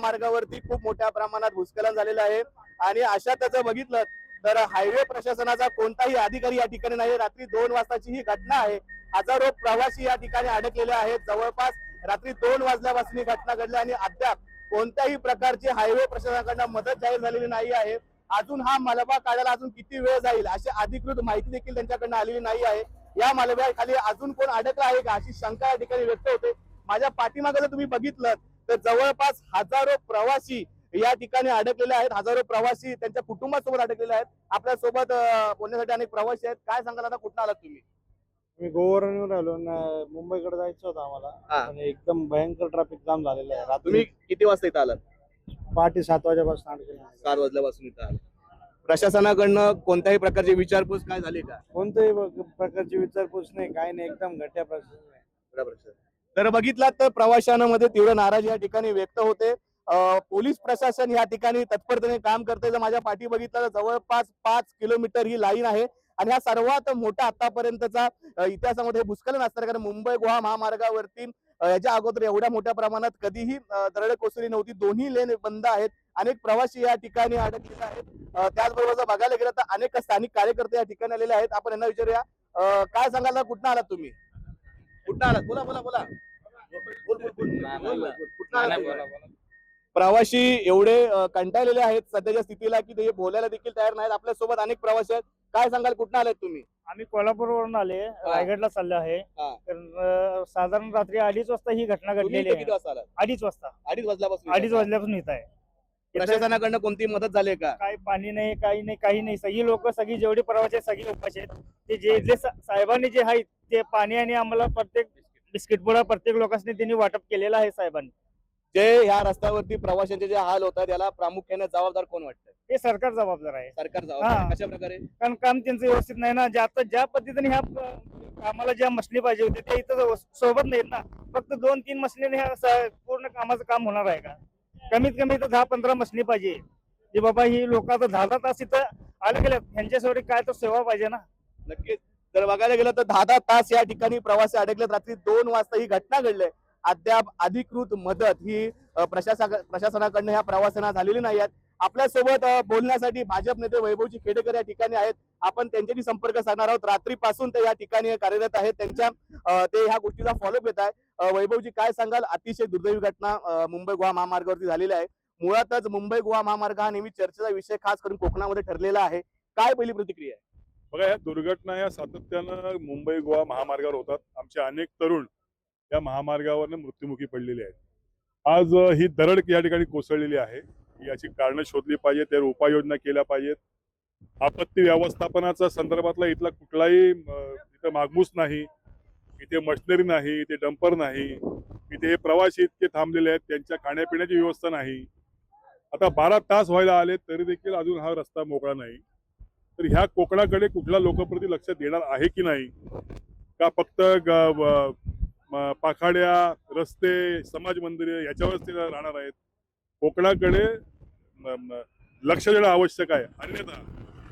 महामार्गावरती खूप मोठ्या प्रमाणात भूस्खलन झालेलं आहे आणि अशात जर बघितलं तर हायवे प्रशासनाचा कोणताही अधिकारी या ठिकाणी नाही। रात्री 2 वाजताची ही घटना आहे। हजारो प्रवासी या ठिकाणी अडकलेले आहेत। जवळपास रात्री 2 वाजल्यापासून ही घटना घडली आणि अद्याप कोणत्याही प्रकारची हायवे प्रशासनाकडून मदत जाहीर झालेली नाही आहे। अजून हा मलबा काढायला अजून किती वेळ जाईल अशी अधिकृत माहिती देखील त्यांच्याकडून आलेली नाही आहे। या मलब्याखाली अजून कोण अडकला आहे का अशी शंका या ठिकाणी व्यक्त होते। माझ्या पाठीमागे जर तुम्ही बघितलं तर जवळपास हजारो प्रवासी या ठिकाणी अडकलेले आहेत। हजारो प्रवासी त्यांच्या कुटुंबासोबत अडकलेले आहेत। आपल्या सोबत बोलण्यासाठी अनेक प्रवासी आहेत। काय सांगाल आता कुठं आलात तुम्ही? मी गोवावरून राहिलो ना, मुंबईकडे जायचं होतं आम्हाला आणि एकदम भयंकर ट्रॅफिक जाम झालेलं आहे। तुम्ही रात्री किती वाजता इथं आलात? पहाटे 7 वाजेपासून अडकलेलं आहे। 7 वाजल्यापासून इथं आलात। प्रशासनाकडनं कोणत्याही प्रकारची विचारपूस काय झाली का? कोणत्याही प्रकारची विचारपूस नाही, काय नाही, एकदम घट्या प्रशासन आहे। तर बघितलात तर प्रवाशांमध्ये तीव्र नाराजी या ठिकाणी व्यक्त होते। पोलीस प्रशासन या ठिकाणी तत्परतेने काम करते। जर माझ्या पाठी बघितलं तर जवळपास 5 किलोमीटर ही लाईन आहे आणि हा सर्वात मोठा आतापर्यंतचा इतिहासामध्ये भूस्खलन असणार, कारण मुंबई गोवा महामार्गावरती याच्या अगोदर एवढ्या मोठ्या प्रमाणात कधीही दरड कोसळली नव्हती। दोन्ही लेन बंद आहेत। अनेक प्रवासी या ठिकाणी अडकलेले आहेत। त्याचबरोबर जर बघायला गेलं तर अनेक स्थानिक कार्यकर्ते या ठिकाणी आलेले आहेत। आपण यांना विचारूया, काय सांगाल? कुठं आलात तुम्ही? कुठं आलात? बोला बोला बोला। कुठं आलात तुम्ही? प्रवासी एवढे कंटाळलेले आहेत सध्याच्या स्थितीला की ते बोलायला देखील तयार नाहीत। आपल्या सोबत अनेक प्रवासी आहेत। काय सांगाल? कुठं आलात तुम्ही? आम्ही कोल्हापूरवरून आले, रायगडला चाललो आहे। तर साधारण रात्री 2:30 वाजता ही घटना तुम्ही घडलेली इथं किती आहे। वाजता आलात? 2:30 वाजता 2:30 वाजल्यापासून 2:30 वाजल्यापासून इथं आहे। प्रशासनाकडनं कोणती मदत झाली का? काही पाणी नाही, काही नाही, काही नाही। सगळी लोक, सगळी जेवढी प्रवासी आहेत सगळी उपाशी आहेत। ते जे साहेबांनी जे आहे ते पाणी आणि आम्हाला प्रत्येक बिस्किट पुडा प्रत्येक लोकांनी त्यांनी वाटप केलेलं आहे साहेबांनी। जे ह्या रस्त्यावरती प्रवाशांचे जे हाल होतात याला प्रामुख्याने जबाबदार कोण वाटतं? हे सरकार जबाबदार आहे। सरकार जबाबदार आहे। हा. कशा प्रकारे? कारण काम त्यांचं व्यवस्थित नाही ना। ज्या पद्धतीने ह्या कामाला ज्या मशनी पाहिजे होते त्या इथं सोबत नाहीत ना। फक्त 2-3 मशनीने ह्या पूर्ण कामाचं काम होणार आहे का? कमीत कमी इथं 10-15 मशनी पाहिजे, की बाबा ही लोक आता 10 तास इथं आले गेल्यात, ह्यांच्यासाठी काय तर सेवा पाहिजे ना। नक्कीच जर बघायला गेलं तर 10 तास या ठिकाणी प्रवासी अडकलेत। रात्री 2 वाजता ही घटना घडली। अद्याप अधिकृत मदत ही प्रशासनाकडनं ह्या प्रवाशांना झालेली नाही आहे। आपल्या सोबत बोलण्यासाठी भाजप नेते वैभवजी खेडेकर या ठिकाणी आहेत। आपण त्यांच्याशी संपर्क साधणार आहोत। रात्रीपासून ते या ठिकाणी कार्यरत आहेत। त्यांच्या ते ह्या गोष्टीचा फॉलोअप घेत आहे। वैभवजी काय सांगाल? अतिशय दुर्दैवी घटना मुंबई गोवा महामार्गावरती झालेली आहे। मुळातच मुंबई गोवा महामार्ग हा नेहमी चर्चेचा विषय खास करून कोकणामध्ये ठरलेला आहे। काय पहिली प्रतिक्रिया आहे? बघा, या दुर्घटना या सातत्यानं मुंबई गोवा महामार्गावर होतात। आमचे अनेक तरुण या महामार्गावर मृत्युमुखी पडलेले आहेत। आज ही दरड या ठिकाणी कोसळलेली आहे। याची कारणं शोधली पाहिजेत, त्यावर उपाययोजना केल्या पाहिजेत। आपत्ती व्यवस्थापनाचा संदर्भातला इथला कुठलाही इथं मागमूस नाही, इथे मशिनरी नाही, इथे डंपर नाही, इथे हे प्रवासी इतके थांबलेले आहेत, त्यांच्या खाण्यापिण्याची व्यवस्था नाही। आता 12 तास व्हायला आले तरी देखील अजून हा रस्ता मोकळा नाही। तर ह्या कोकणाकडे कुठला लोकप्रती लक्ष देणार आहे की नाही, का फक्त पाखाड्या, रस्ते, समाज मंदिरे याच्यावरच ते राहणार आहेत? कोकणाकडे लक्ष देणं आवश्यक आहे। अन्यथा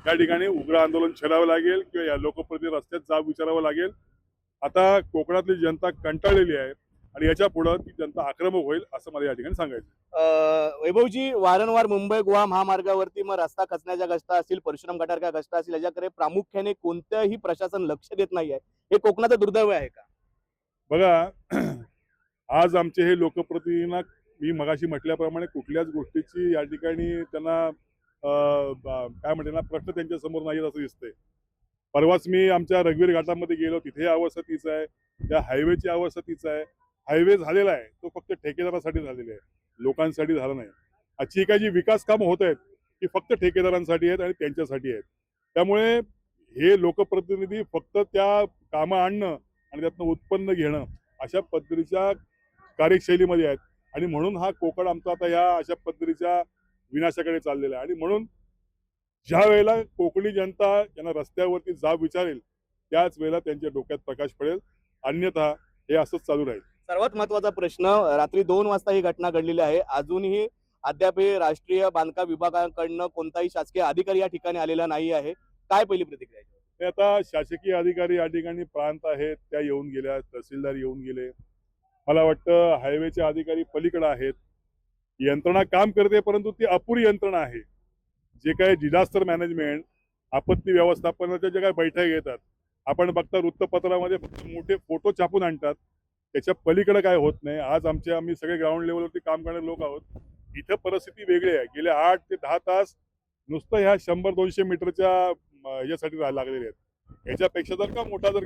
या ठिकाणी उग्र आंदोलन छेडावं लागेल किंवा या लोकप्रती रस्त्यात जाब विचारावं लागेल। आता कोकणातली जनता कंटाळलेली आहे आणि याच्या पुढे ती जनता आक्रमक होईल असं मला या ठिकाणी सांगायचं। वैभवजी, वारंवार मुंबई गोवा महामार्गावरती मग रस्ता खचण्याच्या घटना असतील, परशुराम घाटासारख्या घटना असतील, याच्याकडे प्रामुख्याने कोणत्याही प्रशासन लक्ष देत नाही आहे। हे कोकणाचं दुर्दैव आहे का? बघा, आज आमचे हे लोकप्रतिनिधींना मी मगाशी म्हटल्याप्रमाणे कुठल्याच गोष्टीची या ठिकाणी त्यांना काय म्हणते ना, प्रश्न त्यांच्या समोर नाही असं दिसतंय। परवाच मी आमच्या रघुवीर घाटामध्ये गेलो, तिथे अवस्था तीच आहे, त्या हायवेची अवस्था तीच आहे। हायवे झालेला आहे तो फक्त ठेकेदारासाठी झालेला आहे, लोकांसाठी झाला नाही। आजची काही जी विकास कामं होत आहेत ती फक्त ठेकेदारांसाठी आहेत आणि त्यांच्यासाठी आहेत। त्यामुळे हे लोकप्रतिनिधी फक्त त्या कामं आणणं आणि त्यातनं उत्पन्न घेणं अशा पद्धतीच्या कार्यशैलीमध्ये आहेत आणि म्हणून हा कोकण आमचा आता या अशा पद्धतीच्या विनाशाकडे चाललेला आहे। आणि म्हणून ज्या वेळेला कोकणी जनता यांना रस्त्यावरती जाब विचारेल त्याच वेळेला त्यांच्या डोक्यात प्रकाश पडेल, अन्यथा हे असंच चालू राहील। सर्वात महत्वाचा प्रश्न, रात्री 2 वाजता ही घटना घडलेली आहे। अजूनही अद्याप राष्ट्रीय बांधकाम विभागाकडनं कोणताही शासकीय अधिकारी या ठिकाणी आलेला नाही आहे। काय पहिली प्रतिक्रिया आहे? ते आता शासकीय अधिकारी या ठिकाणी प्रांत आहेत, त्या येऊन गेल्या, तहसीलदार येऊन गेले। मला वाटतं हायवेचे अधिकारी पलीकडे आहेत, यंत्रणा काम करते, परंतु ती अपुरी यंत्रणा आहे. जे काही डिझास्टर मॅनेजमेंट, आपत्ती व्यवस्थापनाच्या जे काही बैठक घेतात, आपण बघता वृत्तपत्रामध्ये फक्त मोठे फोटो छापून आणतात, त्याच्या पलीकडे काय होत नाही. आज आम्ही सगळे ग्राउंड लेवलवरती काम करणारे लोक आहोत. इथं परिस्थिती वेगळी आहे. गेले 8 ते 10 तास नुसतं ह्या 100-200 मीटरच्या यासाठी लागलेले आहेत. याच्यापेक्षा जर का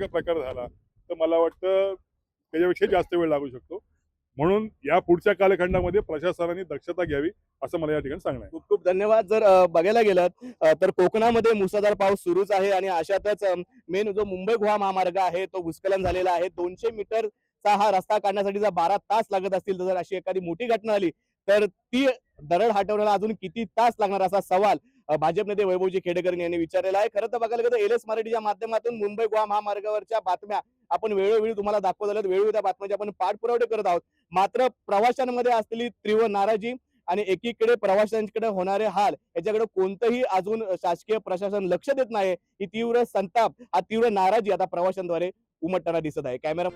प्रकार झाला तर मला वाटतं त्याच्यापेक्षा जास्त वेळ लागू शकतो. म्हणून या पुढच्या कालखंडामध्ये प्रशासनाने दक्षता घ्यावी असं मला या ठिकाणी सांगणं आहे. खूप खूप धन्यवाद. जर बघायला गेलं तर कोकणामध्ये मुसळधार पाऊस सुरूच आहे आणि अशातच मेन जो मुंबई गोवा महामार्ग आहे तो भूस्खलन झालेला आहे. 200 मीटरचा हा रस्ता काढण्यासाठी जर 12 तास लागत असतील, तर जर अशी एखादी मोठी घटना आली तर ती दरड हटवण्याला अजून किती तास लागणार असा सवाल भाजप नेते वैभवजी खेडेकर यांनी विचारलेला आहे. खरं तर बघायला गेलं तर एल एस मराठीच्या माध्यमातून मुंबई गोवा महामार्गावरच्या बातम्या आपण वेळोवेळी तुम्हाला दाखवत आलोत. वेळोवेळी त्या बातम्याचे आपण पाठपुरावे करत आहोत. मात्र प्रवाशांमध्ये असलेली तीव्र नाराजी आणि एकीकडे प्रवाशांकडे होणारे हाल याच्याकडे कोणतंही अजून शासकीय प्रशासन लक्ष देत नाही. ही तीव्र संताप, हा तीव्र नाराजी आता प्रवाशांद्वारे उमटताना दिसत आहे. कॅमेरा